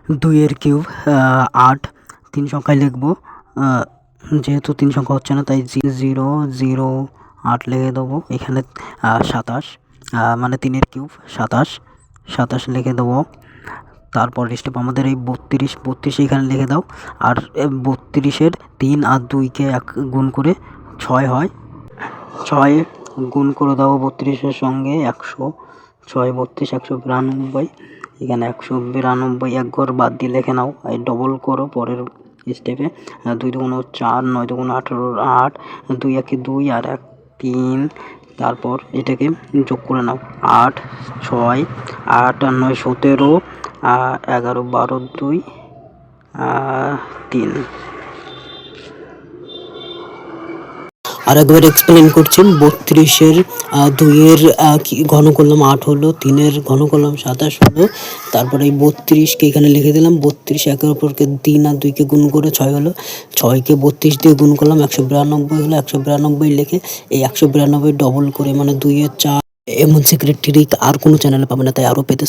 2 এর কিউব 8, 3 সংখ্যায় লিখবো। যেহেতু 3 সংখ্যা হচ্ছে না তাই 0 0 8 লিখে দেবো। এখানে 27 মানে 3 এর কিউব 27 লিখে দেবো। তারপর স্টেপ আমাদের এই 32 এখানে লিখে দাও। আর 32-এর 3 আর 2-কে গুণ করে 6 হয়। 6 গুণ করে দাও 32-এর সঙ্গে 100। 6 32 192। এখানে 192 এক ঘর বাদ দিয়ে লিখে নাও। এই ডবল করো পরের স্টেপে। 2 দুগুণ 4, 9 দুগুণ 18, 8, 2 একে 2 আর 1 3। তারপর এটাকে যোগ করে নাও। 8 6 8 আর 9 17, 11 12 2 3। আর একবার এক্সপ্লেন করছি। 32-এর 2-এর ঘন করলাম 8 হলো, 3-এর ঘন করলাম 27 হলো। তারপরে এই 32-কে এখানে লিখে দিলাম। 32 একের অপরকে 3 আর 2-কে গুণ করে 6 হলো। 6-কে 32 দিয়ে গুণ করলাম 192 হলো। 192 লিখে এই 192 ডবল করে মানে 2 এর 4। এমন সিক্রেট ট্রিক আর কোনো চ্যানেলে পাবে না, তাই আরও পেতে